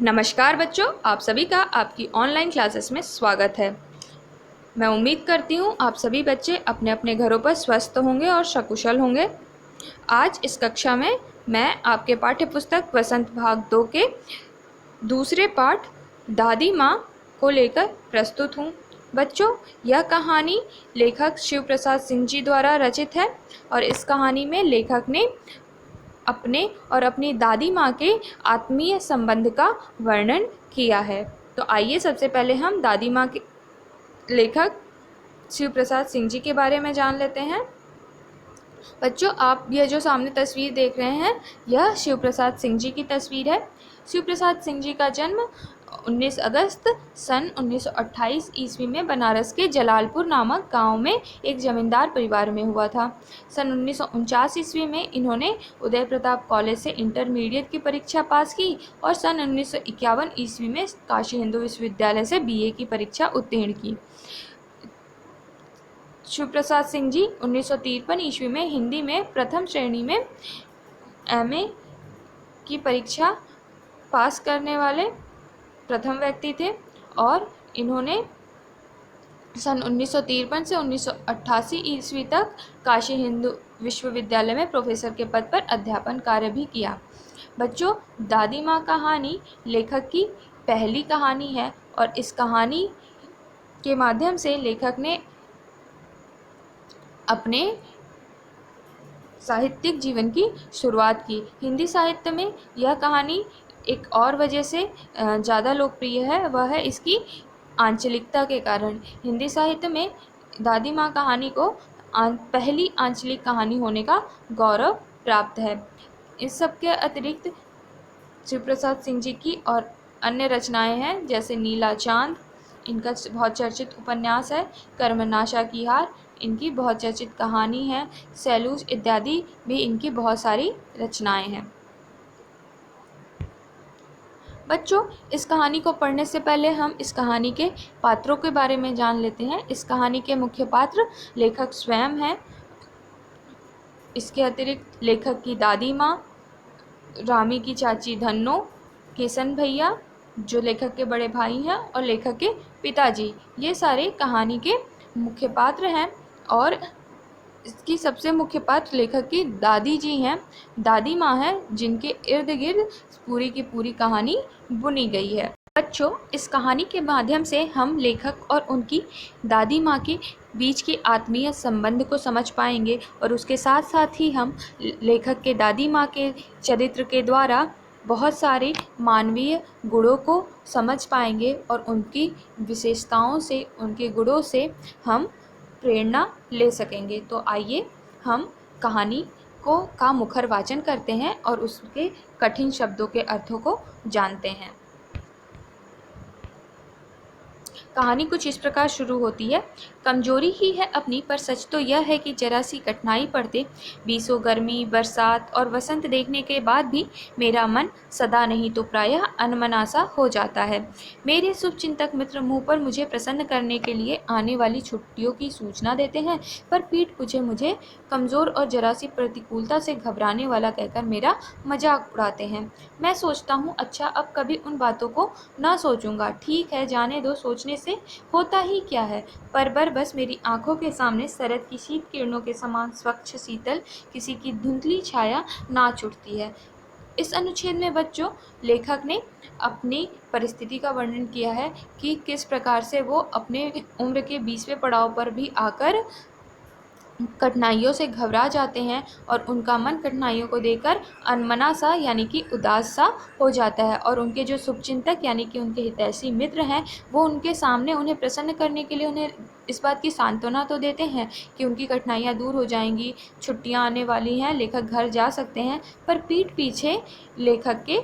नमस्कार बच्चों, आप सभी का आपकी ऑनलाइन क्लासेस में स्वागत है। मैं उम्मीद करती हूँ आप सभी बच्चे अपने अपने घरों पर स्वस्थ होंगे और सकुशल होंगे। आज इस कक्षा में मैं आपके पाठ्य पुस्तक वसंत भाग 2 के दूसरे पाठ दादी माँ को लेकर प्रस्तुत हूँ। बच्चों, यह कहानी लेखक शिव प्रसाद सिंह जी द्वारा रचित है और इस कहानी में लेखक ने अपने और अपनी दादी माँ के आत्मीय संबंध का वर्णन किया है। तो आइए सबसे पहले हम दादी माँ के लेखक शिव प्रसाद सिंह जी के बारे में जान लेते हैं। बच्चों, आप यह जो सामने तस्वीर देख रहे हैं, यह शिव प्रसाद सिंह जी की तस्वीर है। शिव प्रसाद सिंह जी का जन्म 19 अगस्त सन 1928 ईस्वी में बनारस के जलालपुर नामक गांव में एक जमींदार परिवार में हुआ था। सन 1949 ईस्वी में इन्होंने उदय प्रताप कॉलेज से इंटरमीडिएट की परीक्षा पास की और सन 1951 ईस्वी में काशी हिंदू विश्वविद्यालय से बीए की परीक्षा उत्तीर्ण की। शिव प्रसाद सिंह जी 1953 ईस्वी में हिंदी में प्रथम श्रेणी में एमए की परीक्षा पास करने वाले प्रथम व्यक्ति थे और इन्होंने सन 1953 से 1988 ईस्वी तक काशी हिंदू विश्वविद्यालय में प्रोफेसर के पद पर अध्यापन कार्य भी किया। बच्चों, दादी माँ कहानी लेखक की पहली कहानी है और इस कहानी के माध्यम से लेखक ने अपने साहित्यिक जीवन की शुरुआत की। हिंदी साहित्य में यह कहानी एक और वजह से ज़्यादा लोकप्रिय है, वह है इसकी आंचलिकता के कारण। हिंदी साहित्य में दादी माँ कहानी को पहली आंचलिक कहानी होने का गौरव प्राप्त है। इस सब के अतिरिक्त शिव प्रसाद सिंह जी की और अन्य रचनाएं हैं, जैसे नीला चांद, इनका बहुत चर्चित उपन्यास है। कर्मनाशा की हार, इनकी बहुत चर्चित कहानी है। सैलूस इत्यादि भी इनकी बहुत सारी रचनाएं हैं। बच्चों, इस कहानी को पढ़ने से पहले हम इस कहानी के पात्रों के बारे में जान लेते हैं। इस कहानी के मुख्य पात्र लेखक स्वयं हैं। इसके अतिरिक्त लेखक की दादी माँ, रामी की चाची धन्नो, किशन भैया जो लेखक के बड़े भाई हैं, और लेखक के पिताजी, ये सारे कहानी के मुख्य पात्र हैं। और इसकी सबसे मुख्य पात्र लेखक की दादी जी हैं, दादी माँ हैं, जिनके इर्द गिर्द पूरी की पूरी कहानी बुनी गई है। बच्चों, इस कहानी के माध्यम से हम लेखक और उनकी दादी माँ के बीच के आत्मीय संबंध को समझ पाएंगे और उसके साथ साथ ही हम लेखक के दादी माँ के चरित्र के द्वारा बहुत सारे मानवीय गुणों को समझ पाएंगे और उनकी विशेषताओं से, उनके गुणों से हम प्रेरणा ले सकेंगे। तो आइए हम कहानी का मुखर वाचन करते हैं और उसके कठिन शब्दों के अर्थों को जानते हैं। कहानी कुछ इस प्रकार शुरू होती है। कमजोरी ही है अपनी, पर सच तो यह है कि जरा सी कठिनाई पड़ते बीसों गर्मी, बरसात और वसंत देखने के बाद भी मेरा मन सदा नहीं तो प्रायः अनमना सा हो जाता है। मेरे शुभचिंतक मित्र मुँह पर मुझे प्रसन्न करने के लिए आने वाली छुट्टियों की सूचना देते हैं, पर पीठ पीछे मुझे कमज़ोर और जरा सी प्रतिकूलता से घबराने वाला कहकर मेरा मजाक उड़ाते हैं। मैं सोचता हूँ, अच्छा अब कभी उन बातों को ना सोचूंगा। ठीक है, जाने दो, सोचने से होता ही क्या है। पर बस मेरी आंखों के सामने शरद की शीत किरणों के समान स्वच्छ शीतल किसी की धुंधली छाया नाच उठती है। इस अनुच्छेद में बच्चों, लेखक ने अपनी परिस्थिति का वर्णन किया है कि किस प्रकार से वो अपने उम्र के 20वें पड़ाव पर भी आकर कठिनाइयों से घबरा जाते हैं और उनका मन कठिनाइयों को देखकर अनमना सा यानी कि उदास सा हो जाता है। और उनके जो शुभचिंतक यानी कि उनके हितैषी मित्र हैं, वो उनके सामने उन्हें प्रसन्न करने के लिए उन्हें इस बात की सांत्वना तो देते हैं कि उनकी कठिनाइयाँ दूर हो जाएंगी, छुट्टियाँ आने वाली हैं, लेखक घर जा सकते हैं। पर पीठ पीछे लेखक के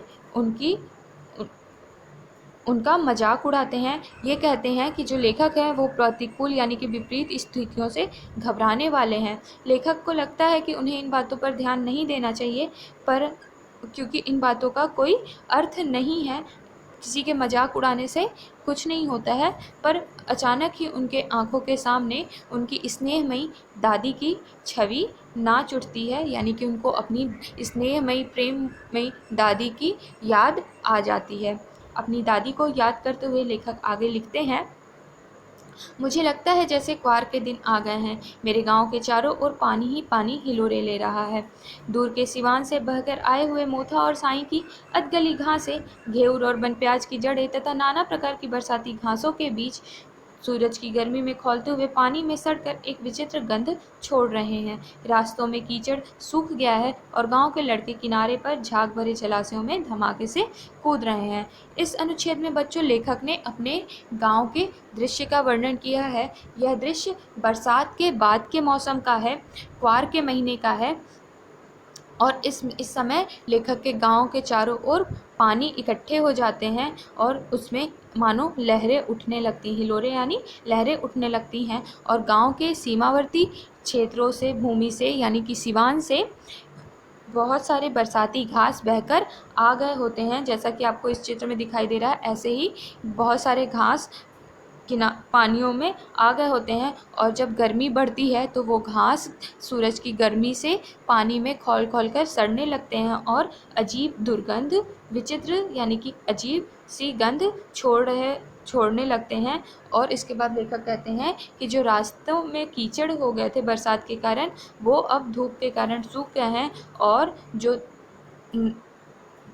उनका मजाक उड़ाते हैं। ये कहते हैं कि जो लेखक हैं वो प्रतिकूल यानी कि विपरीत स्थितियों से घबराने वाले हैं। लेखक को लगता है कि उन्हें इन बातों पर ध्यान नहीं देना चाहिए, पर क्योंकि इन बातों का कोई अर्थ नहीं है, किसी के मजाक उड़ाने से कुछ नहीं होता है। पर अचानक ही उनके आंखों के सामने उनकी स्नेहमयी दादी की छवि नाच उठती है, यानी कि उनको अपनी स्नेहमयी प्रेममयी दादी की याद आ जाती है। अपनी दादी को याद करते हुए लेखक आगे लिखते हैं, मुझे लगता है जैसे क्वार के दिन आ गए हैं। मेरे गांव के चारों ओर पानी ही पानी हिलोरे ले रहा है। दूर के सिवान से बहकर आए हुए मोथा और साई की अधगली घासें, घेवर और बनप्याज की जड़ें तथा नाना प्रकार की बरसाती घासों के बीच सूरज की गर्मी में खौलते हुए पानी में सड़कर एक विचित्र गंध छोड़ रहे हैं। रास्तों में कीचड़ सूख गया है और गांव के लड़के किनारे पर झाग भरे जलाशयों में धमाके से कूद रहे हैं। इस अनुच्छेद में बच्चों, लेखक ने अपने गांव के दृश्य का वर्णन किया है। यह दृश्य बरसात के बाद के मौसम का है, क्वार के महीने का है, और इस समय लेखक के गांव के चारों ओर पानी इकट्ठे हो जाते हैं और उसमें मानो लहरें उठने लगती, हिलोरे यानी लहरें उठने लगती हैं, और गांव के सीमावर्ती क्षेत्रों से, भूमि से यानी कि सिवान से बहुत सारे बरसाती घास बहकर आ गए होते हैं। जैसा कि आपको इस चित्र में दिखाई दे रहा है, ऐसे ही बहुत सारे घास पानियों में आ गए होते हैं, और जब गर्मी बढ़ती है तो वो घास सूरज की गर्मी से पानी में खौल खौल कर सड़ने लगते हैं और अजीब दुर्गंध, विचित्र यानी कि अजीब सी गंध छोड़ने लगते हैं। और इसके बाद लेखक कहते हैं कि जो रास्तों में कीचड़ हो गए थे बरसात के कारण, वो अब धूप के कारण सूख गए हैं, और जो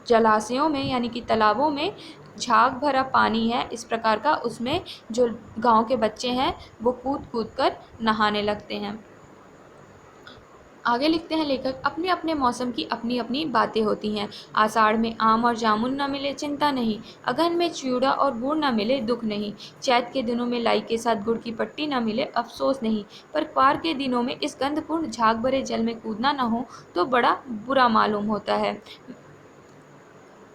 जलाशयों में यानी कि तालाबों में झाग भरा पानी है इस प्रकार का, उसमें जो गांव के बच्चे हैं वो कूद कूद कर नहाने लगते हैं। आगे लिखते हैं लेखक, अपने अपने मौसम की अपनी अपनी बातें होती हैं। आषाढ़ में आम और जामुन न मिले चिंता नहीं, अगहन में चिवड़ा और गुड़ न मिले दुख नहीं, चैत के दिनों में लाई के साथ गुड़ की पट्टी न मिले अफसोस नहीं, पर क्वार के दिनों में इस गंधपूर्ण झाग भरे जल में कूदना न हो तो बड़ा बुरा मालूम होता है।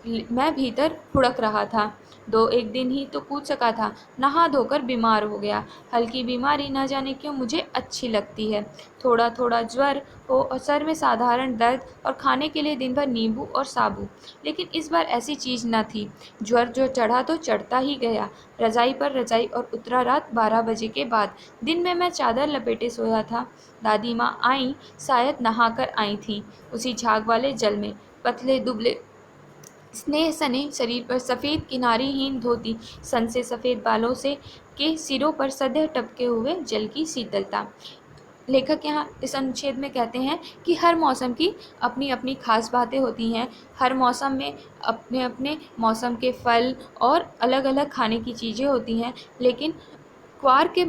मैं भीतर हुड़क रहा था, 2-1 दिन ही तो कूद सका था, नहा धोकर बीमार हो गया। हल्की बीमारी न जाने क्यों मुझे अच्छी लगती है। थोड़ा थोड़ा ज्वर हो और सर में साधारण दर्द, और खाने के लिए दिन भर नींबू और साबू। लेकिन इस बार ऐसी चीज़ न थी। ज्वर जो चढ़ा तो चढ़ता ही गया, रजाई पर रजाई, और उतरा रात 12 बजे के बाद। दिन में मैं चादर लपेटे सोया था। दादी माँ आई, शायद नहाकर आई थीं, उसी झाग वाले जल में। पतले दुबले स्नेह सने शरीर पर सफ़ेद किनारीहीन धोती, सन से सफ़ेद बालों से के सिरों पर सदैव टपके हुए जल की शीतलता। लेखक यहाँ इस अनुच्छेद में कहते हैं कि हर मौसम की अपनी अपनी खास बातें होती हैं। हर मौसम में अपने अपने मौसम के फल और अलग अलग खाने की चीज़ें होती हैं, लेकिन क्वार के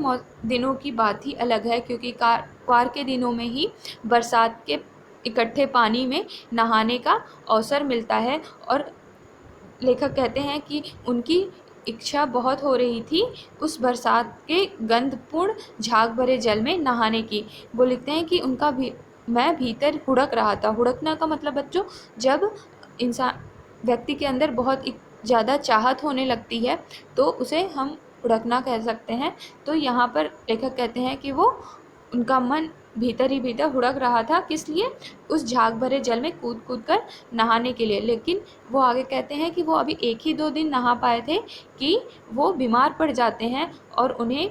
दिनों की बात ही अलग है, क्योंकि क्वार के दिनों में ही बरसात के इकट्ठे पानी में नहाने का अवसर मिलता है। और लेखक कहते हैं कि उनकी इच्छा बहुत हो रही थी उस बरसात के गंधपूर्ण झाग भरे जल में नहाने की। वो लिखते हैं कि मैं भीतर हुड़क रहा था। हुड़कना का मतलब बच्चों, जब व्यक्ति के अंदर बहुत ज़्यादा चाहत होने लगती है तो उसे हम हुड़कना कह सकते हैं। तो यहाँ पर लेखक कहते हैं कि उनका मन भीतर ही भीतर हुड़क रहा था, किस लिए? उस झाग भरे जल में कूद कूद कर नहाने के लिए। लेकिन वो आगे कहते हैं कि वो अभी 1 ही 2 दिन नहा पाए थे कि वो बीमार पड़ जाते हैं और उन्हें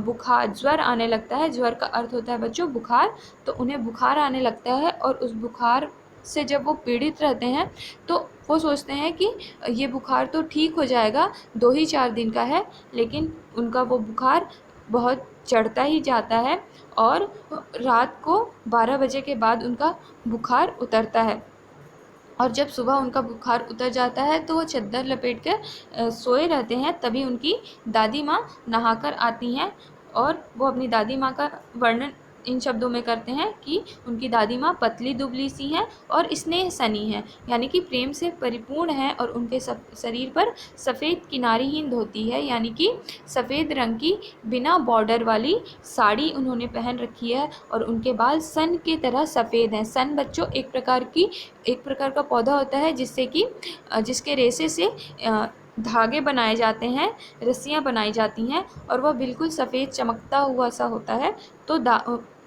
बुखार, ज्वर आने लगता है। ज्वर का अर्थ होता है बच्चों बुखार। तो उन्हें बुखार आने लगता है, और उस बुखार से जब वो पीड़ित रहते हैं तो वो सोचते हैं कि ये बुखार तो ठीक हो जाएगा, 2 ही 4 दिन का है, लेकिन उनका वो बुखार बहुत चढ़ता ही जाता है, और रात को 12 बजे के बाद उनका बुखार उतरता है। और जब सुबह उनका बुखार उतर जाता है तो वो चद्दर लपेट कर सोए रहते हैं। तभी उनकी दादी माँ नहाकर आती हैं, और वो अपनी दादी माँ का वर्णन इन शब्दों में करते हैं कि उनकी दादी माँ पतली दुबली सी हैं और स्नेह सनी हैं, यानी कि प्रेम से परिपूर्ण है, और उनके शरीर पर सफ़ेद किनारीहीन धोती है, यानी कि सफ़ेद रंग की बिना बॉर्डर वाली साड़ी उन्होंने पहन रखी है, और उनके बाल सन की तरह सफ़ेद हैं। सन बच्चों एक प्रकार का पौधा होता है जिसके रेशे से धागे बनाए जाते हैं, रस्सियाँ बनाई जाती हैं, और वह बिल्कुल सफ़ेद चमकता हुआ सा होता है। तो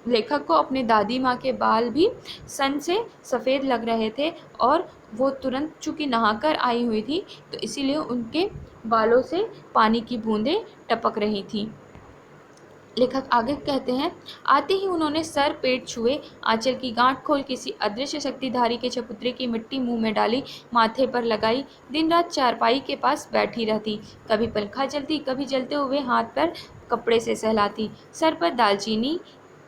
लेखक को अपने दादी माँ के बाल भी सन से सफ़ेद लग रहे थे, और वो तुरंत चूँकि नहाकर आई हुई थी तो इसीलिए उनके बालों से पानी की बूंदें टपक रही थीं। लेखक आगे कहते हैं, आते ही उन्होंने सर पेट छुए, आंचल की गांठ खोल किसी अदृश्य शक्तिधारी के चबूतरे की मिट्टी मुंह में डाली, माथे पर लगाई, दिन रात चारपाई के पास बैठी रहती, कभी पंखा जलती, कभी जलते हुए हाथ पर कपड़े से सहलाती, सर पर दालचीनी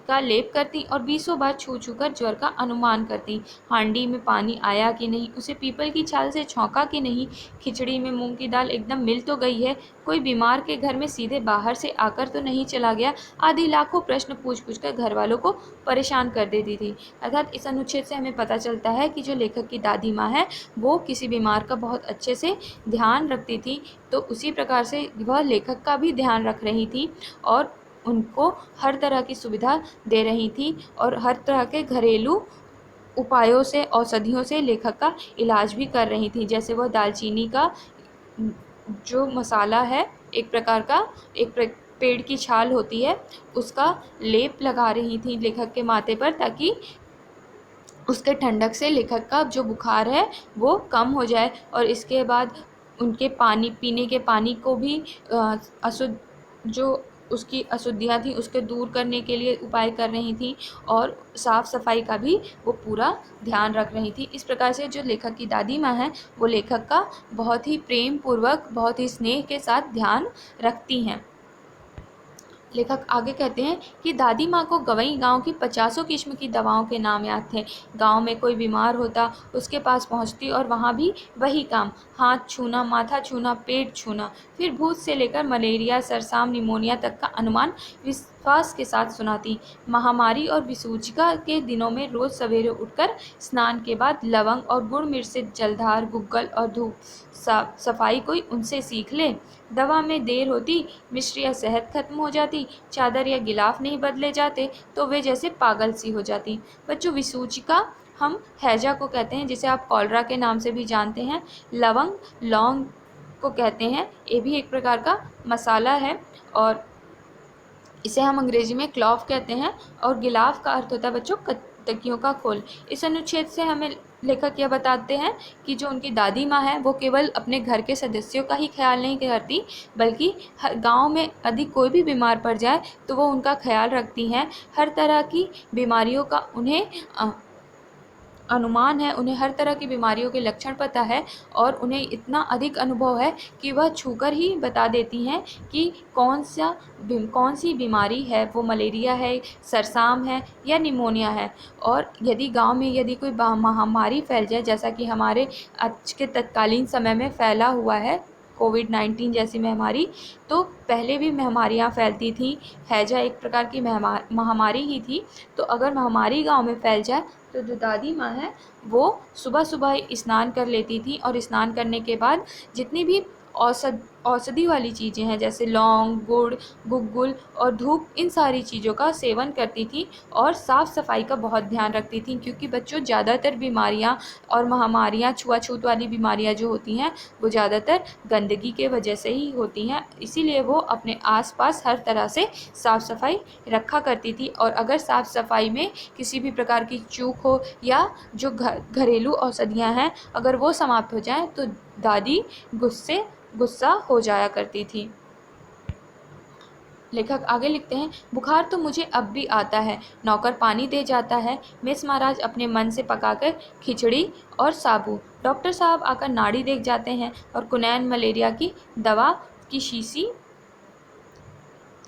का लेप करती और बीसों बार छू छू कर ज्वर का अनुमान करती। हांडी में पानी आया कि नहीं, उसे पीपल की छाल से छौंका कि नहीं, खिचड़ी में मूंग की दाल एकदम मिल तो गई है, कोई बीमार के घर में सीधे बाहर से आकर तो नहीं चला गया, आदि लाखों प्रश्न पूछ पूछ कर घर वालों को परेशान कर देती थी। अर्थात इस अनुच्छेद से हमें पता चलता है कि जो लेखक की दादी माँ है वो किसी बीमार का बहुत अच्छे से ध्यान रखती थी, तो उसी प्रकार से वह लेखक का भी ध्यान रख रही थी और उनको हर तरह की सुविधा दे रही थी और हर तरह के घरेलू उपायों से, औषधियों से लेखक का इलाज भी कर रही थी। जैसे वह दालचीनी का जो मसाला है, एक प्रकार का पेड़ की छाल होती है, उसका लेप लगा रही थी लेखक के माथे पर, ताकि उसके ठंडक से लेखक का जो बुखार है वो कम हो जाए। और इसके बाद उनके पानी पीने के पानी को भी अशुद्ध, जो उसकी अशुद्धियाँ थी उसके दूर करने के लिए उपाय कर रही थी और साफ़ सफाई का भी वो पूरा ध्यान रख रही थी। इस प्रकार से जो लेखक की दादी माँ है वो लेखक का बहुत ही प्रेम पूर्वक, बहुत ही स्नेह के साथ ध्यान रखती हैं। लेखक आगे कहते हैं कि दादी माँ को गवई गांव की 50 किस्म की दवाओं के नाम याद थे। गांव में कोई बीमार होता उसके पास पहुँचती और वहाँ भी वही काम, हाथ छूना, माथा छूना, पेट छूना, फिर भूत से लेकर मलेरिया, सरसाम, निमोनिया तक का अनुमान विश्वास के साथ सुनाती। महामारी और विसूचिका के दिनों में रोज़ सवेरे उठकर स्नान के बाद लवंग और गुड़ मिर्च से जलधार, गुग्गल और धूप सफाई कोई उनसे सीख ले। दवा में देर होती, मिश्र या शहद खत्म हो जाती, चादर या गिलाफ नहीं बदले जाते तो वे जैसे पागल सी हो जाती। बच्चों, विसूचिका हम हैजा को कहते हैं, जिसे आप कॉलरा के नाम से भी जानते हैं। लवंग, लौंग को कहते हैं, ये भी एक प्रकार का मसाला है और इसे हम अंग्रेजी में क्लॉव कहते हैं। और गिलाफ का अर्थ होता है बच्चों तकियों का खोल। इस अनुच्छेद से हमें लेखक यह बताते हैं कि जो उनकी दादी माँ है वो केवल अपने घर के सदस्यों का ही ख्याल नहीं करती, बल्कि हर गांव में यदि कोई भी बीमार पड़ जाए तो वो उनका ख्याल रखती हैं। हर तरह की बीमारियों का उन्हें अनुमान है, उन्हें हर तरह की बीमारियों के लक्षण पता है और उन्हें इतना अधिक अनुभव है कि वह छूकर ही बता देती हैं कि कौन सी बीमारी है, वो मलेरिया है, सरसाम है या निमोनिया है। और यदि गांव में यदि कोई महामारी फैल जाए, जैसा कि हमारे आज के तत्कालीन समय में फैला हुआ है कोविड-19 जैसी महामारी, तो पहले भी महामारियाँ फैलती थी, हैजा एक प्रकार की महामारी ही थी। तो अगर महामारी गांव में फैल जाए तो जो दादी माँ है वो सुबह सुबह स्नान कर लेती थी और स्नान करने के बाद जितनी भी औषधि वाली चीज़ें हैं, जैसे लौंग, गुड़, गुग्गुल और धूप, इन सारी चीज़ों का सेवन करती थी और साफ़ सफाई का बहुत ध्यान रखती थी। क्योंकि बच्चों, ज़्यादातर बीमारियां और महामारियां, छुआछूत वाली बीमारियां जो होती हैं वो ज़्यादातर गंदगी के वजह से ही होती हैं। इसीलिए वो अपने आसपास हर तरह से साफ़ सफाई रखा करती थी। और अगर साफ़ सफाई में किसी भी प्रकार की चूक हो या जो घरेलू औषधियाँ हैं अगर वो समाप्त हो जाएँ तो दादी गुस्सा हो जाया करती थी। लेखक आगे लिखते हैं, बुखार तो मुझे अब भी आता है, नौकर पानी दे जाता है, मिस महाराज अपने मन से पकाकर खिचड़ी और साबू, डॉक्टर साहब आकर नाड़ी देख जाते हैं और कुनैन मलेरिया की दवा की शीशी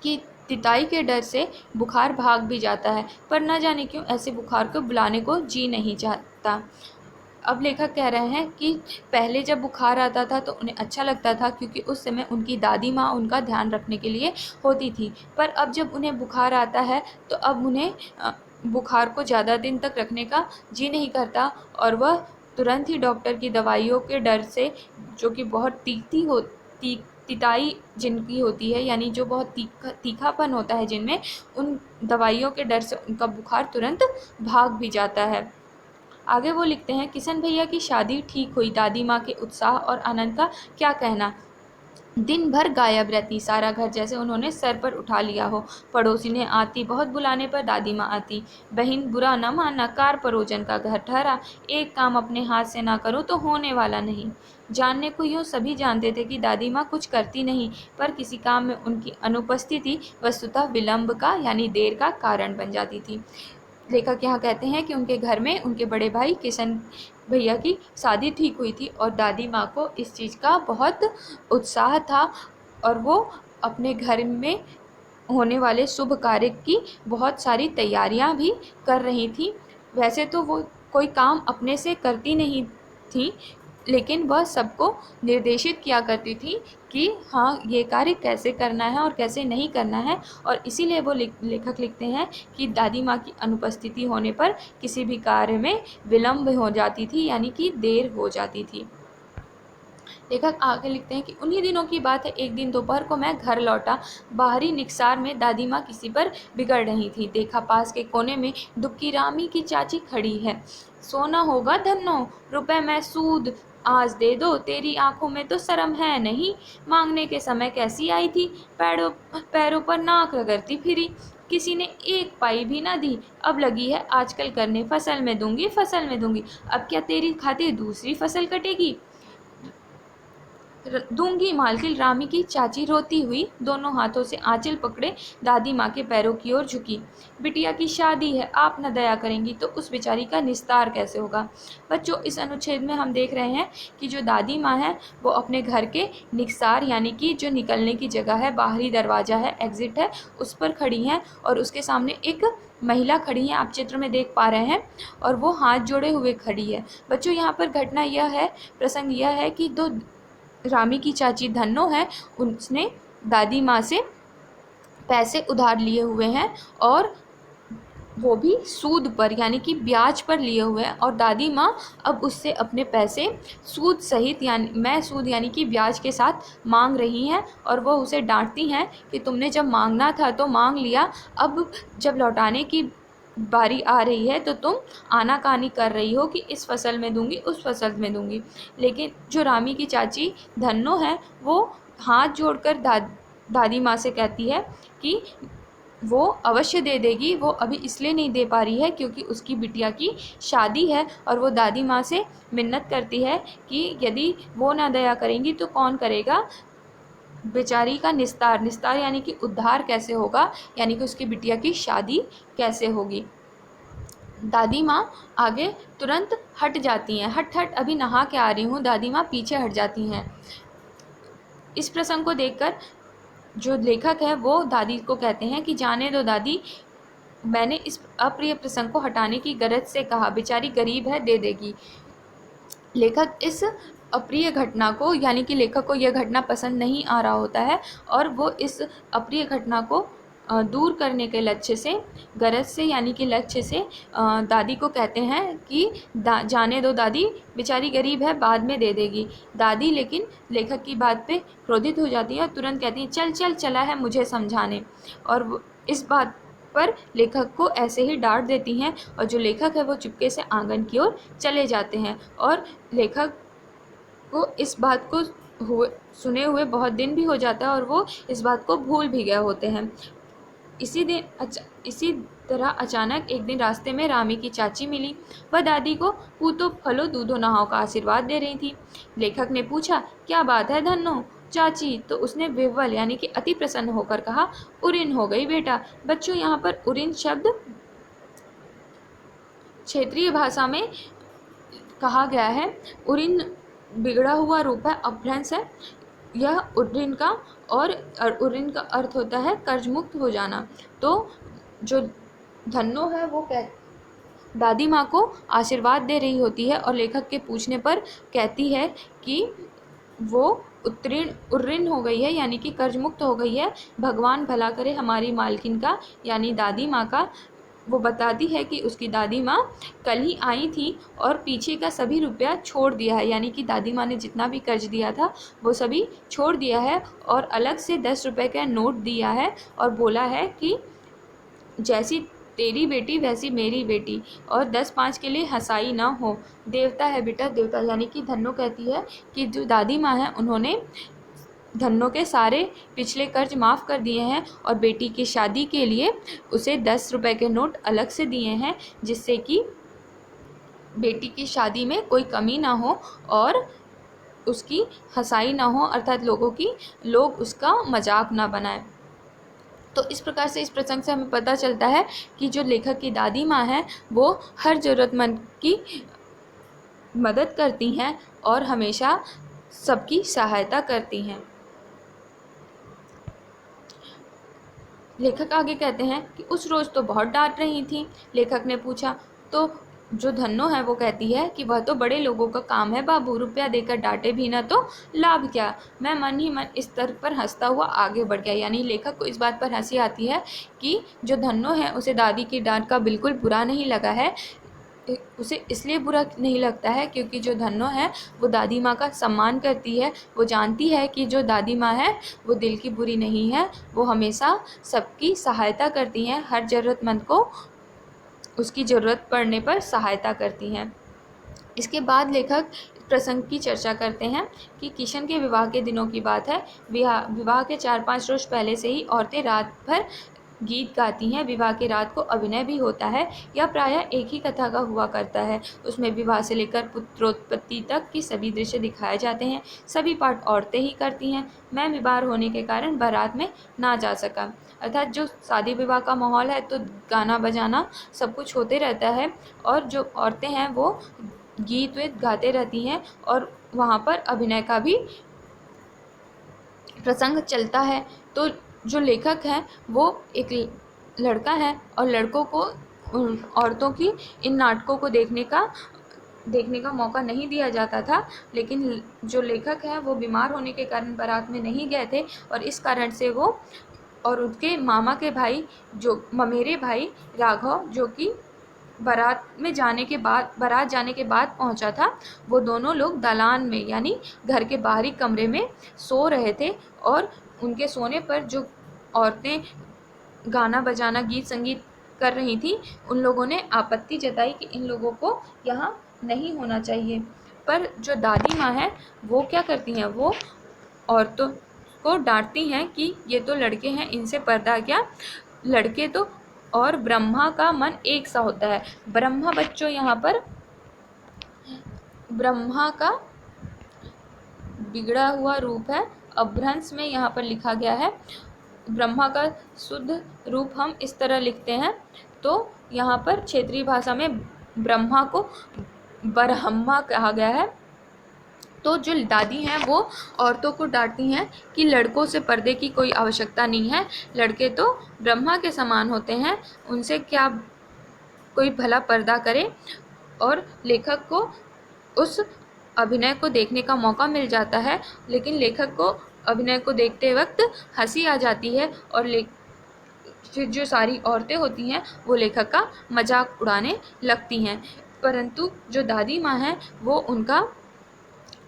की तिताई के डर से बुखार भाग भी जाता है, पर न जाने क्यों ऐसे बुखार को बुलाने को जी नहीं चाहता। अब लेखक कह रहे हैं कि पहले जब बुखार आता था तो उन्हें अच्छा लगता था, क्योंकि उस समय उनकी दादी माँ उनका ध्यान रखने के लिए होती थी। पर अब जब उन्हें बुखार आता है तो अब उन्हें बुखार को ज़्यादा दिन तक रखने का जी नहीं करता और वह तुरंत ही डॉक्टर की दवाइयों के डर से, जो कि बहुत तिताई जिनकी होती है, यानी जो बहुत तीखापन होता है जिनमें, उन दवाइयों के डर से उनका बुखार तुरंत भाग भी जाता है। आगे वो लिखते हैं, किशन भैया की शादी ठीक हुई, दादी माँ के उत्साह और आनंद का क्या कहना। दिन भर गायब रहती, सारा घर जैसे उन्होंने सर पर उठा लिया हो। पड़ोसी ने आती, बहुत बुलाने पर दादी माँ आती। बहन बुरा न मानना, कार परोजन का घर ठहरा, एक काम अपने हाथ से ना करो तो होने वाला नहीं। जानने को यूँ सभी जानते थे कि दादी माँ कुछ करती नहीं, पर किसी काम में उनकी अनुपस्थिति वस्तुतः विलंब का यानी देर का कारण बन जाती थी। लेखक यहाँ कहते हैं कि उनके घर में उनके बड़े भाई किशन भैया की शादी ठीक हुई थी और दादी माँ को इस चीज़ का बहुत उत्साह था और वो अपने घर में होने वाले शुभ कार्य की बहुत सारी तैयारियां भी कर रही थी। वैसे तो वो कोई काम अपने से करती नहीं थी, लेकिन वह सबको निर्देशित किया करती थी कि हाँ, ये कार्य कैसे करना है और कैसे नहीं करना है। और इसीलिए वो लेखक लिखते हैं कि दादी माँ की अनुपस्थिति होने पर किसी भी कार्य में विलम्ब हो जाती थी, यानी कि देर हो जाती थी। लेखक आगे लिखते हैं कि उन्हीं दिनों की बात है, एक दिन दोपहर को मैं घर लौटा। बाहरी निकसार में दादी माँ किसी पर बिगड़ रही थी। देखा पास के कोने में दुक्की रामी की चाची खड़ी है। सोना होगा धन्नो, रुपए में सूद आज दे दो, तेरी आंखों में तो शर्म है नहीं। मांगने के समय कैसी आई थी, पैरों पैरों पर नाक रगड़ती फिरी। किसी ने एक पाई भी ना दी, अब लगी है आजकल करने, फसल में दूंगी फसल में दूंगी। अब क्या तेरी खातिर दूसरी फसल कटेगी? दूंगी मालकिन, रामी की चाची रोती हुई दोनों हाथों से आंचल पकड़े दादी माँ के पैरों की ओर झुकी। बिटिया की शादी है, आप न दया करेंगी तो उस बेचारी का निस्तार कैसे होगा? बच्चों, इस अनुच्छेद में हम देख रहे हैं कि जो दादी माँ है वो अपने घर के निस्तार यानी कि जो निकलने की जगह है, बाहरी दरवाज़ा है, एग्जिट है, उस पर खड़ी हैं और उसके सामने एक महिला खड़ी है, आप चित्र में देख पा रहे हैं, और वो हाथ जोड़े हुए खड़ी है। बच्चों, यहाँ पर घटना यह है, प्रसंग यह है कि दो रामी की चाची धन्नो है, उसने दादी माँ से पैसे उधार लिए हुए हैं और वो भी सूद पर यानी कि ब्याज पर लिए हुए हैं, और दादी माँ अब उससे अपने पैसे सूद सहित यानी सूद यानी कि ब्याज के साथ मांग रही हैं। और वो उसे डांटती हैं कि तुमने जब मांगना था तो मांग लिया, अब जब लौटाने की बारी आ रही है तो तुम आनाकानी कर रही हो कि इस फसल में दूंगी उस फसल में दूंगी। लेकिन जो रामी की चाची धन्नो है वो हाथ जोड़कर दादी माँ से कहती है कि वो अवश्य दे देगी, वो अभी इसलिए नहीं दे पा रही है क्योंकि उसकी बिटिया की शादी है। और वो दादी माँ से मिन्नत करती है कि यदि वो ना दया करेंगी तो कौन करेगा? बेचारी का निस्तार, निस्तार यानी कि उद्धार कैसे होगा, यानी कि उसकी बिटिया की शादी कैसे होगी। दादी माँ आगे तुरंत हट जाती हैं, हट हट अभी नहा के आ रही हूँ, दादी माँ पीछे हट जाती हैं। इस प्रसंग को देखकर जो लेखक है वो दादी को कहते हैं कि जाने दो दादी, मैंने इस अप्रिय प्रसंग को हटाने की गरज से कहा, बेचारी गरीब है, दे देगी। लेखक इस अप्रिय घटना को यानी कि लेखक को यह घटना पसंद नहीं आ रहा होता है और वो इस अप्रिय घटना को दूर करने के लक्ष्य से, गरज से यानी कि लक्ष्य से दादी को कहते हैं कि जाने दो दादी, बेचारी गरीब है, बाद में दे देगी। दादी लेकिन लेखक की बात पे क्रोधित हो जाती है और तुरंत कहती है चल चल, चला है मुझे समझाने। और इस बात पर लेखक को ऐसे ही डांट देती हैं और जो लेखक है वो चुपके से आंगन की ओर चले जाते हैं। और लेखक को इस बात को सुने हुए बहुत दिन भी हो जाता है और वो इस बात को भूल भी गए होते हैं। इसी तरह अचानक एक दिन रास्ते में रामी की चाची मिली। वह दादी को पूतो फलो दूधो नहाओ का आशीर्वाद दे रही थी। लेखक ने पूछा, क्या बात है धन्नो चाची? तो उसने विह्वल यानी कि अति प्रसन्न होकर कहा, उरिन हो गई बेटा। बच्चों, यहाँ पर उरिन शब्द क्षेत्रीय भाषा में कहा गया है। उरिन बिगड़ा हुआ रूप है, अपभ्रंश है यह उरिन का, और उरिन का अर्थ होता है कर्ज मुक्त हो जाना। तो जो धन्नो है वो दादी माँ को आशीर्वाद दे रही होती है और लेखक के पूछने पर कहती है कि वो उर्रिन हो गई है यानी कि कर्ज मुक्त हो गई है, भगवान भला करे हमारी मालकिन का यानी दादी माँ का। वो बताती है कि उसकी दादी माँ कल ही आई थी और पीछे का सभी रुपया छोड़ दिया है, यानी कि दादी माँ ने जितना भी कर्ज दिया था वो सभी छोड़ दिया है और अलग से 10 रुपये का नोट दिया है और बोला है कि जैसी तेरी बेटी वैसी मेरी बेटी, और 10-5 के लिए हंसाई ना हो। देवता है बेटा देवता, यानी कि धन्नो कहती है कि जो दादी माँ है उन्होंने धन्नो के सारे पिछले कर्ज माफ़ कर दिए हैं और बेटी की शादी के लिए उसे 10 रुपए के नोट अलग से दिए हैं, जिससे कि बेटी की शादी में कोई कमी ना हो और उसकी हंसाई ना हो, अर्थात लोग उसका मजाक ना बनाएं। तो इस प्रकार से इस प्रसंग से हमें पता चलता है कि जो लेखक की दादी माँ है वो हर ज़रूरतमंद की मदद करती हैं और हमेशा सबकी सहायता करती हैं। लेखक आगे कहते हैं कि उस रोज़ तो बहुत डांट रही थी। लेखक ने पूछा तो जो धन्नो है वो कहती है कि वह तो बड़े लोगों का काम है बाबू, रुपया देकर डांटे भी ना तो लाभ क्या। मैं मन ही मन इस तर्क पर हंसता हुआ आगे बढ़ गया। यानी लेखक को इस बात पर हंसी आती है कि जो धन्नो है उसे दादी की डांट का बिल्कुल बुरा नहीं लगा है। उसे इसलिए बुरा नहीं लगता है क्योंकि जो धन्नो है वो दादी माँ का सम्मान करती है। वो जानती है कि जो दादी माँ है वो दिल की बुरी नहीं है, वो हमेशा सबकी सहायता करती हैं, हर ज़रूरतमंद को उसकी ज़रूरत पड़ने पर सहायता करती हैं। इसके बाद लेखक प्रसंग की चर्चा करते हैं कि किशन के विवाह के दिनों की बात है। विवाह के 4-5 रोज़ पहले से ही औरतें रात भर गीत गाती हैं। विवाह की रात को अभिनय भी होता है। यह प्रायः एक ही कथा का हुआ करता है। उसमें विवाह से लेकर पुत्रोत्पत्ति तक की सभी दृश्य दिखाए जाते हैं। सभी पाठ औरतें ही करती हैं। मैं बीमार होने के कारण बारात में ना जा सका। अर्थात जो शादी विवाह का माहौल है तो गाना बजाना सब कुछ होते रहता है और जो औरतें हैं वो गीत वीत गाते रहती हैं और वहाँ पर अभिनय का भी प्रसंग चलता है। तो जो लेखक हैं वो एक लड़का है और लड़कों को औरतों की इन नाटकों को देखने का मौका नहीं दिया जाता था। लेकिन जो लेखक हैं वो बीमार होने के कारण बारात में नहीं गए थे और इस कारण से वो और उनके मामा के भाई जो ममेरे भाई राघव, जो कि बारात जाने के बाद पहुंचा था, वो दोनों लोग दालान में यानी घर के बाहरी कमरे में सो रहे थे और उनके सोने पर जो औरतें गाना बजाना गीत संगीत कर रही थी उन लोगों ने आपत्ति जताई कि इन लोगों को यहाँ नहीं होना चाहिए। पर जो दादी माँ है वो क्या करती हैं, वो औरतों को डांटती हैं कि ये तो लड़के हैं, इनसे पर्दा क्या, लड़के तो और ब्रह्मा का मन एक सा होता है। ब्रह्मा बच्चों यहाँ पर ब्रह्मा का बिगड़ा हुआ रूप है। अपभ्रंश में यहाँ पर लिखा गया है। ब्रह्मा का शुद्ध रूप हम इस तरह लिखते हैं, तो यहाँ पर क्षेत्रीय भाषा में ब्रह्मा को बरहम्मा कहा गया है। तो जो दादी हैं वो औरतों को डांटती हैं कि लड़कों से पर्दे की कोई आवश्यकता नहीं है, लड़के तो ब्रह्मा के समान होते हैं, उनसे क्या कोई भला पर्दा करे। और लेखक को उस अभिनय को देखने का मौका मिल जाता है, लेकिन लेखक को अभिनय को देखते वक्त हंसी आ जाती है और फिर जो सारी औरतें होती हैं वो लेखक का मजाक उड़ाने लगती हैं। परंतु जो दादी माँ हैं वो उनका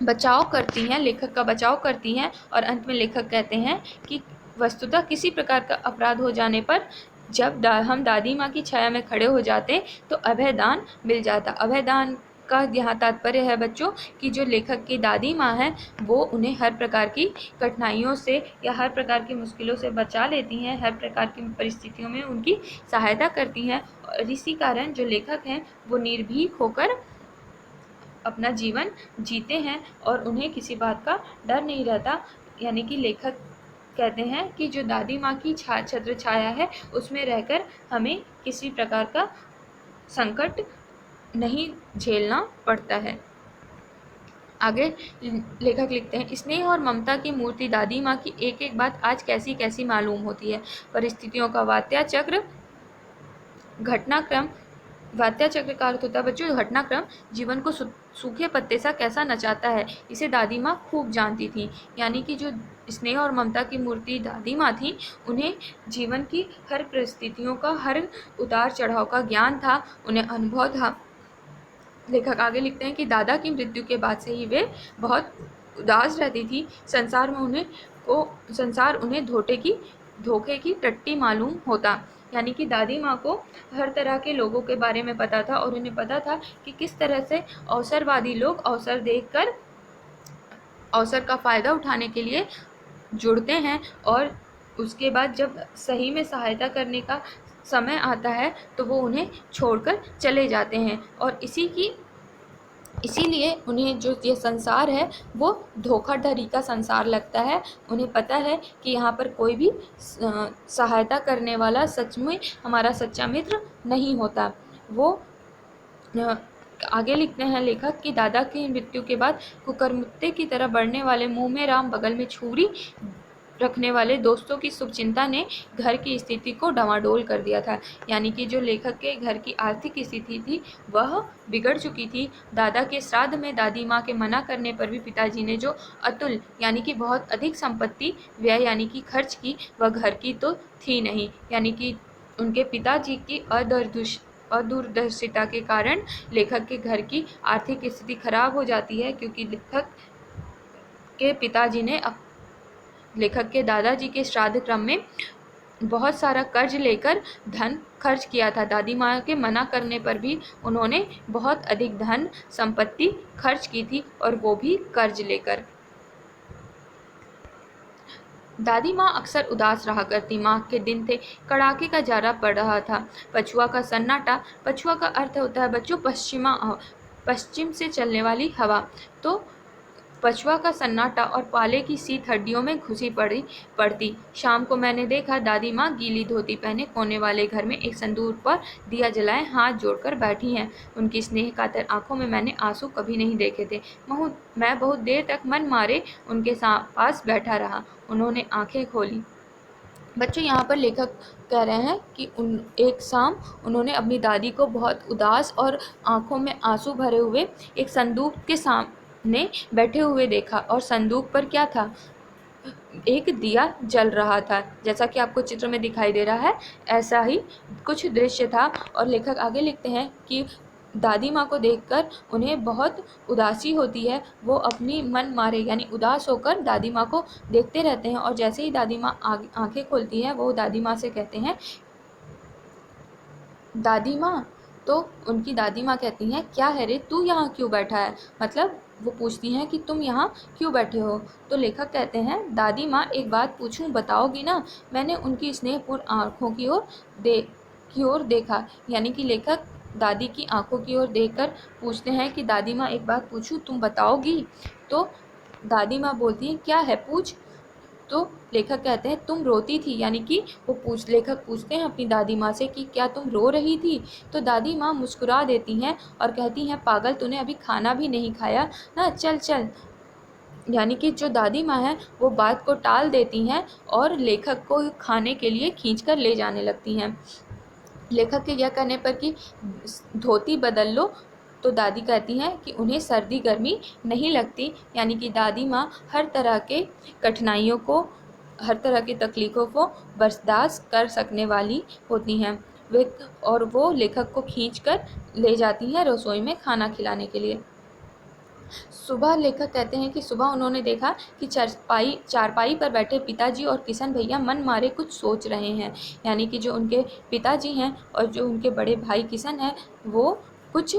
बचाव करती हैं, लेखक का बचाव करती हैं और अंत में लेखक कहते हैं कि वस्तुतः किसी प्रकार का अपराध हो जाने पर जब हम दादी माँ की छाया में खड़े हो जाते तो अभय दान मिल जाता। अभय दान का यहाँ तात्पर्य है बच्चों कि जो लेखक की दादी माँ है वो उन्हें हर प्रकार की कठिनाइयों से या हर प्रकार की मुश्किलों से बचा लेती हैं, हर प्रकार की परिस्थितियों में उनकी सहायता करती हैं। और इसी कारण जो लेखक हैं वो निर्भीक होकर अपना जीवन जीते हैं और उन्हें किसी बात का डर नहीं रहता। यानी कि लेखक कहते हैं कि जो दादी माँ की छत्र छाया है उसमें रहकर हमें किसी प्रकार का संकट नहीं झेलना पड़ता है। आगे लेखक लिखते हैं, स्नेह और ममता की मूर्ति दादी माँ की एक एक बात आज कैसी कैसी मालूम होती है। परिस्थितियों का वात्या चक्र घटनाक्रम, वात्या चक्र का अर्थ होता है बच्चों घटनाक्रम जीवन को सूखे पत्ते सा कैसा नचाता है, इसे दादी माँ खूब जानती थी। यानी कि जो स्नेह और ममता की मूर्ति दादी माँ थी उन्हें जीवन की हर परिस्थितियों का, हर उतार चढ़ाव का ज्ञान था, उन्हें अनुभव था। लेखक आगे लिखते हैं कि दादा की मृत्यु के बाद से ही वे बहुत उदास रहती थी। संसार उन्हें धोखे की टट्टी मालूम होता। यानी कि दादी माँ को हर तरह के लोगों के बारे में पता था और उन्हें पता था कि किस तरह से अवसरवादी लोग अवसर देखकर अवसर का फ़ायदा उठाने के लिए जुड़ते हैं और उसके बाद जब सही में सहायता करने का समय आता है तो वो उन्हें छोड़कर चले जाते हैं। और इसीलिए उन्हें जो ये संसार है वो धोखाधड़ी का संसार लगता है। उन्हें पता है कि यहाँ पर कोई भी सहायता करने वाला सच में हमारा सच्चा मित्र नहीं होता। वो आगे लिखते हैं लेखक कि दादा की मृत्यु के बाद कुकरमुत्ते की तरह बढ़ने वाले मुंह में राम बगल में छुरी रखने वाले दोस्तों की शुभचिंता ने घर की स्थिति को डवाडोल कर दिया था। यानी कि जो लेखक के घर की आर्थिक स्थिति थी वह बिगड़ चुकी थी। दादा के श्राद्ध में दादी माँ के मना करने पर भी पिताजी ने जो अतुल यानी कि बहुत अधिक संपत्ति व्यय यानी कि खर्च की, वह घर की तो थी नहीं। यानी कि उनके पिताजी की अदूरदर्शिता के कारण लेखक के घर की आर्थिक स्थिति खराब हो जाती है, क्योंकि लेखक के दादाजी के श्राद्ध क्रम में बहुत सारा कर्ज लेकर धन खर्च किया था। दादी माँ के मना करने पर भी उन्होंने बहुत अधिक धन संपत्ति खर्च की थी, और वो भी कर्ज लेकर। दादी माँ अक्सर उदास रहा करती। माह के दिन थे, कड़ाके का जाड़ा पड़ रहा था। पछुआ का सन्नाटा, पछुआ का अर्थ होता है बच्चों पश्चिम से चलने वाली हवा। तो पछुआ का सन्नाटा और पाले की शीत हड्डियों में घुसी पड़ती। शाम को मैंने देखा दादी माँ गीली धोती पहने कोने वाले घर में एक संदूक पर दिया जलाए हाथ जोड़कर बैठी हैं। उनकी स्नेह कातर आंखों में मैंने आंसू कभी नहीं देखे थे। मैं बहुत देर तक मन मारे उनके पास बैठा रहा। उन्होंने आंखें खोली। बच्चों, यहाँ पर लेखक कह रहे हैं कि एक शाम उन्होंने अपनी दादी को बहुत उदास और आंखों में आंसू भरे हुए एक संदूक के सामने बैठे हुए देखा, और संदूक पर क्या था? एक दिया जल रहा था। जैसा कि आपको चित्र में दिखाई दे रहा है, ऐसा ही कुछ दृश्य था। और लेखक आगे लिखते हैं कि दादी माँ को देखकर उन्हें बहुत उदासी होती है। वो अपनी मन मारे यानी उदास होकर दादी माँ को देखते रहते हैं, और जैसे ही दादी माँ आंखें खोलती है वो दादी माँ से कहते हैं दादी माँ। तो उनकी दादी माँ कहती हैं, क्या है रे, तू यहाँ क्यों बैठा है? मतलब वो पूछती हैं कि तुम यहाँ क्यों बैठे हो? तो लेखक कहते हैं, दादी माँ एक बात पूछूं, बताओगी ना? मैंने उनकी स्नेहपूर्ण आँखों की ओर देखा। यानी कि लेखक दादी की आंखों की ओर देखकर पूछते हैं कि दादी माँ एक बात पूछूं, तुम बताओगी? तो दादी माँ बोलती हैं, क्या है, पूछ। तो लेखक कहते हैं, तुम रोती थी। यानी कि लेखक पूछते हैं अपनी दादी माँ से कि क्या तुम रो रही थी? तो दादी माँ मुस्कुरा देती हैं और कहती हैं, पागल, तूने अभी खाना भी नहीं खाया ना, चल चल। यानी कि जो दादी माँ है वो बात को टाल देती हैं और लेखक को खाने के लिए खींचकर ले जाने लगती हैं। लेखक के यह कहने पर कि धोती बदल लो, तो दादी कहती हैं कि उन्हें सर्दी गर्मी नहीं लगती। यानी कि दादी माँ हर तरह के कठिनाइयों को, हर तरह की तकलीफ़ों को बर्दाश्त कर सकने वाली होती हैं। वो लेखक को खींचकर ले जाती हैं रसोई में खाना खिलाने के लिए। सुबह लेखक कहते हैं कि सुबह उन्होंने देखा कि चारपाई पर बैठे पिताजी और किशन भैया मन मारे कुछ सोच रहे हैं। यानी कि जो उनके पिताजी हैं और जो उनके बड़े भाई किशन हैं, वो कुछ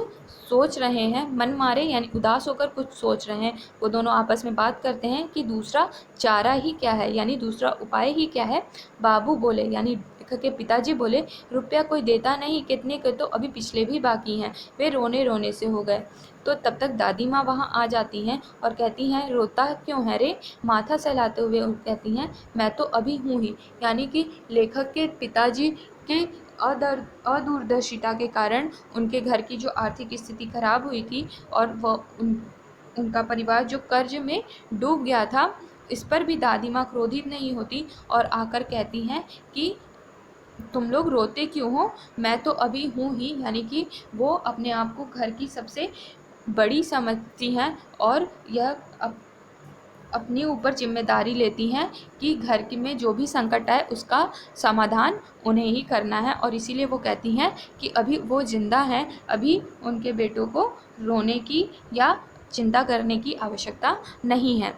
सोच रहे हैं, मन मारे यानी उदास होकर कुछ सोच रहे हैं। वो दोनों आपस में बात करते हैं कि दूसरा चारा ही क्या है, यानी दूसरा उपाय ही क्या है। बाबू बोले, यानी लेखक के पिताजी बोले, रुपया कोई देता नहीं, कितने के तो अभी पिछले भी बाकी हैं। वे रोने रोने से हो गए। तो तब तक दादी माँ वहाँ आ जाती हैं और कहती हैं, रोता क्यों है रे? माथा सहलाते हुए कहती हैं, मैं तो अभी हूँ ही। यानी कि लेखक के पिताजी के अदूरदर्शिता के कारण उनके घर की जो आर्थिक स्थिति खराब हुई थी और उनका परिवार जो कर्ज में डूब गया था, इस पर भी दादी माँ क्रोधित नहीं होती और आकर कहती हैं कि तुम लोग रोते क्यों हो, मैं तो अभी हूँ ही। यानी कि वो अपने आप को घर की सबसे बड़ी समझती हैं और यह अपने ऊपर जिम्मेदारी लेती हैं कि घर में जो भी संकट आए उसका समाधान उन्हें ही करना है। और इसीलिए वो कहती हैं कि अभी वो जिंदा हैं, अभी उनके बेटों को रोने की या चिंता करने की आवश्यकता नहीं है।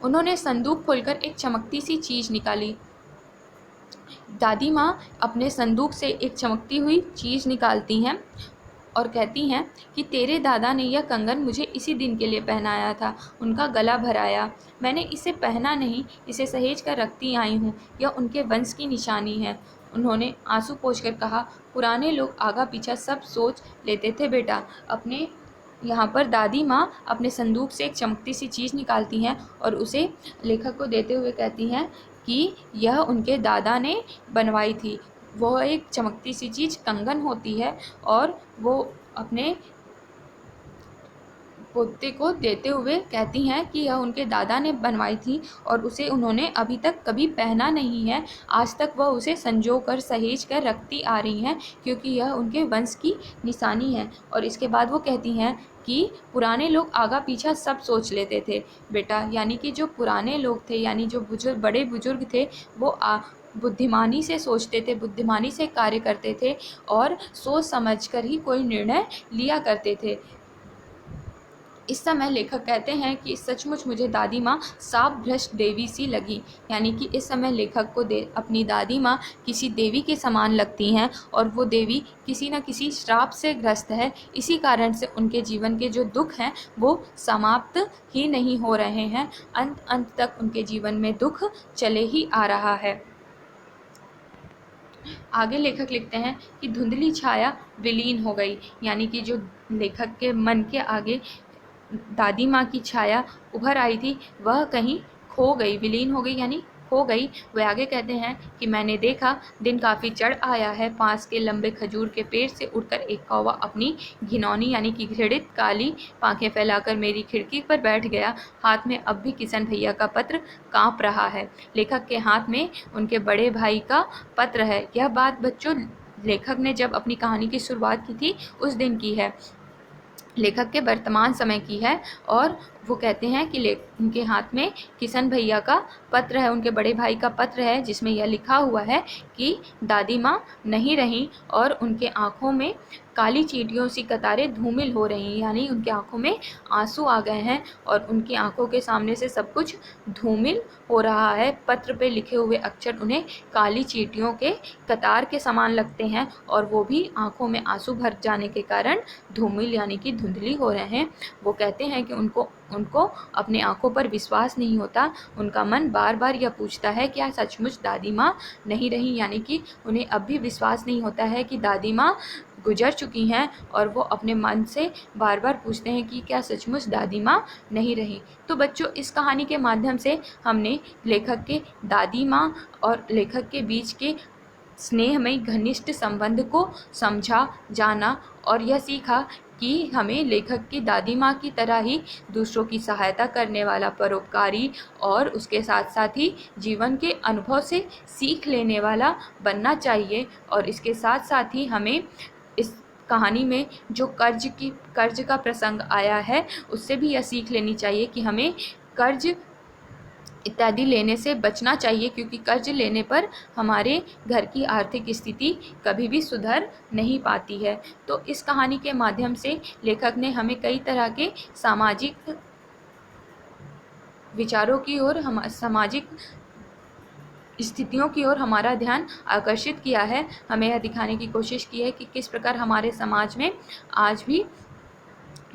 उन्होंने संदूक खोलकर एक चमकती सी चीज़ निकाली। दादी माँ अपने संदूक से एक चमकती हुई चीज़ निकालती हैं और कहती हैं कि तेरे दादा ने यह कंगन मुझे इसी दिन के लिए पहनाया था, उनका गला भराया। मैंने इसे पहना नहीं, इसे सहेज कर रखती आई हूँ, यह उनके वंश की निशानी है। उन्होंने आंसू पोंछकर कहा, पुराने लोग आगा पीछा सब सोच लेते थे बेटा। अपने यहाँ पर दादी माँ अपने संदूक से एक चमकती सी चीज़ निकालती हैं और उसे लेखक को देते हुए कहती हैं कि यह उनके दादा ने बनवाई थी। वो एक चमकती सी चीज़ कंगन होती है और वो अपने पोते को देते हुए कहती हैं कि यह उनके दादा ने बनवाई थी और उसे उन्होंने अभी तक कभी पहना नहीं है। आज तक वह उसे संजो कर सहेज कर रखती आ रही हैं क्योंकि यह उनके वंश की निशानी है। और इसके बाद वो कहती हैं कि पुराने लोग आगा पीछा सब सोच लेते थे बेटा, यानी कि जो पुराने लोग थे, यानी जो बड़े बुजुर्ग थे, वो बुद्धिमानी से सोचते थे, बुद्धिमानी से कार्य करते थे और सोच समझकर ही कोई निर्णय लिया करते थे। इस समय लेखक कहते हैं कि सचमुच मुझे दादी माँ साप भ्रष्ट देवी सी लगी, यानी कि इस समय लेखक को अपनी दादी माँ किसी देवी के समान लगती हैं और वो देवी किसी न किसी श्राप से ग्रस्त है। इसी कारण से उनके जीवन के जो दुख हैं वो समाप्त ही नहीं हो रहे हैं, अंत अंत तक उनके जीवन में दुख चले ही आ रहा है। आगे लेखक लिखते हैं कि धुंधली छाया विलीन हो गई, यानी कि जो लेखक के मन के आगे दादी माँ की छाया उभर आई थी वह कहीं खो गई, विलीन हो गई यानी खो गई। वह आगे कहते हैं कि मैंने देखा दिन काफ़ी चढ़ आया है, पास के लंबे खजूर के पेड़ से उठकर एक कौवा अपनी घिनौनी यानी कि घृणित काली पांखें फैलाकर मेरी खिड़की पर बैठ गया। हाथ में अब भी किशन भैया का पत्र काँप रहा है। लेखक के हाथ में उनके बड़े भाई का पत्र है। यह बात बच्चों लेखक ने जब अपनी कहानी की शुरुआत की थी उस दिन की है, लेखक के वर्तमान समय की है। और वो कहते हैं कि उनके हाथ में किशन भैया का पत्र है, उनके बड़े भाई का पत्र है, जिसमें यह लिखा हुआ है कि दादी माँ नहीं रहीं और उनके आँखों में काली चींटियों सी कतारें धूमिल हो रही हैं, यानी उनकी आँखों में आंसू आ गए हैं और उनकी आँखों के सामने से सब कुछ धूमिल हो रहा है। पत्र पे लिखे हुए अक्षर उन्हें काली चींटियों के कतार के समान लगते हैं और वो भी आँखों में आंसू भर जाने के कारण धूमिल यानी कि धुंधली हो रहे हैं। वो कहते हैं कि उनको अपने आँखों पर विश्वास नहीं होता। उनका मन बार बार यह पूछता है क्या सचमुच दादी माँ नहीं रही, यानी कि उन्हें अब भी विश्वास नहीं होता है कि दादी माँ गुजर चुकी हैं और वो अपने मन से बार बार पूछते हैं कि क्या सचमुच दादी माँ नहीं रही। तो बच्चों इस कहानी के माध्यम से हमने लेखक के दादी माँ और लेखक के बीच के स्नेहमयी घनिष्ठ संबंध को समझा, जाना और यह सीखा कि हमें लेखक की दादी माँ की तरह ही दूसरों की सहायता करने वाला, परोपकारी और उसके साथ साथ ही जीवन के अनुभव से सीख लेने वाला बनना चाहिए। और इसके साथ साथ ही हमें इस कहानी में जो कर्ज का प्रसंग आया है उससे भी यह सीख लेनी चाहिए कि हमें कर्ज इत्यादि लेने से बचना चाहिए, क्योंकि कर्ज लेने पर हमारे घर की आर्थिक स्थिति कभी भी सुधर नहीं पाती है। तो इस कहानी के माध्यम से लेखक ने हमें कई तरह के सामाजिक विचारों की ओर, सामाजिक स्थितियों की ओर हमारा ध्यान आकर्षित किया है। हमें यह दिखाने की कोशिश की है कि किस प्रकार हमारे समाज में आज भी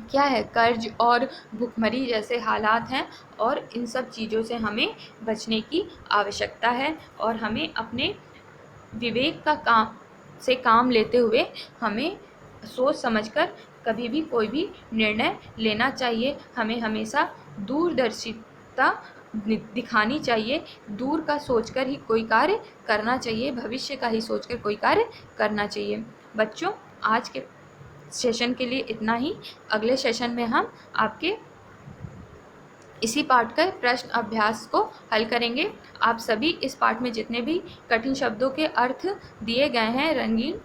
क्या है, कर्ज और भुखमरी जैसे हालात हैं और इन सब चीज़ों से हमें बचने की आवश्यकता है और हमें अपने विवेक का काम लेते हुए हमें सोच समझकर कभी भी कोई भी निर्णय लेना चाहिए। हमें हमेशा दूरदर्शिता दिखानी चाहिए, दूर का सोचकर ही कोई कार्य करना चाहिए, भविष्य का ही सोचकर कोई कार्य करना चाहिए। बच्चों आज के सेशन के लिए इतना ही। अगले सेशन में हम आपके इसी पाठ का प्रश्न अभ्यास को हल करेंगे। आप सभी इस पाठ में जितने भी कठिन शब्दों के अर्थ दिए गए हैं, रंगीन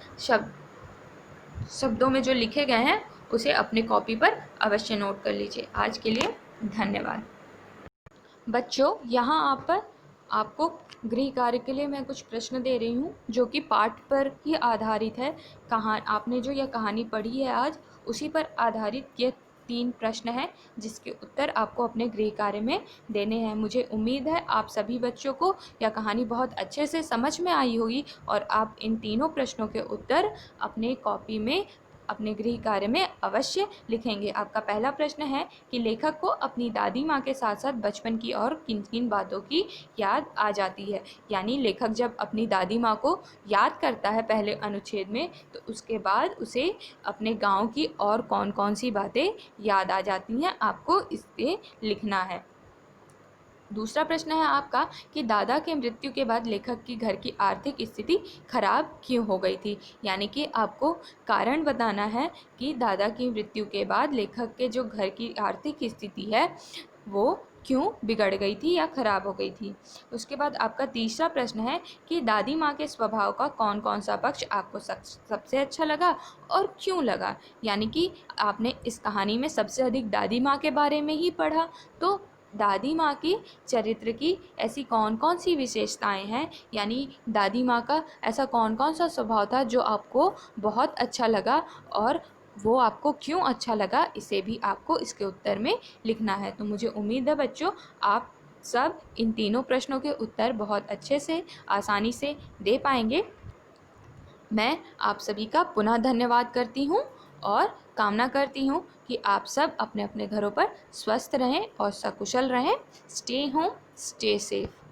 शब्दों में जो लिखे गए हैं, उसे अपने कॉपी पर अवश्य नोट कर लीजिए। आज के लिए धन्यवाद। बच्चों यहाँ आपको गृह कार्य के लिए मैं कुछ प्रश्न दे रही हूँ जो कि पाठ पर ही आधारित है। आपने जो यह कहानी पढ़ी है आज, उसी पर आधारित ये 3 प्रश्न हैं जिसके उत्तर आपको अपने गृह कार्य में देने हैं। मुझे उम्मीद है आप सभी बच्चों को यह कहानी बहुत अच्छे से समझ में आई होगी और आप इन तीनों प्रश्नों के उत्तर अपने कॉपी में अपने गृह कार्य में अवश्य लिखेंगे। आपका पहला प्रश्न है कि लेखक को अपनी दादी माँ के साथ साथ बचपन की और किन किन बातों की याद आ जाती है। यानी लेखक जब अपनी दादी माँ को याद करता है पहले अनुच्छेद में, तो उसके बाद उसे अपने गांव की और कौन कौन सी बातें याद आ जाती हैं, आपको इसे लिखना है। दूसरा प्रश्न है आपका कि दादा के मृत्यु के बाद लेखक की घर की आर्थिक स्थिति खराब क्यों हो गई थी। यानी कि आपको कारण बताना है कि दादा की मृत्यु के बाद लेखक के जो घर की आर्थिक स्थिति है वो क्यों बिगड़ गई थी या खराब हो गई थी। उसके बाद आपका तीसरा प्रश्न है कि दादी माँ के स्वभाव का कौन कौन सा पक्ष आपको सबसे अच्छा लगा और क्यों लगा। यानी कि आपने इस कहानी में सबसे अधिक दादी माँ के बारे में ही पढ़ा, तो दादी माँ की चरित्र की ऐसी कौन कौन सी विशेषताएं हैं, यानी दादी माँ का ऐसा कौन कौन सा स्वभाव था जो आपको बहुत अच्छा लगा और वो आपको क्यों अच्छा लगा, इसे भी आपको इसके उत्तर में लिखना है। तो मुझे उम्मीद है बच्चों आप सब इन तीनों प्रश्नों के उत्तर बहुत अच्छे से आसानी से दे पाएंगे। मैं आप सभी का पुनः धन्यवाद करती हूँ और कामना करती हूँ कि आप सब अपने अपने घरों पर स्वस्थ रहें और सकुशल रहें। Stay home, stay safe.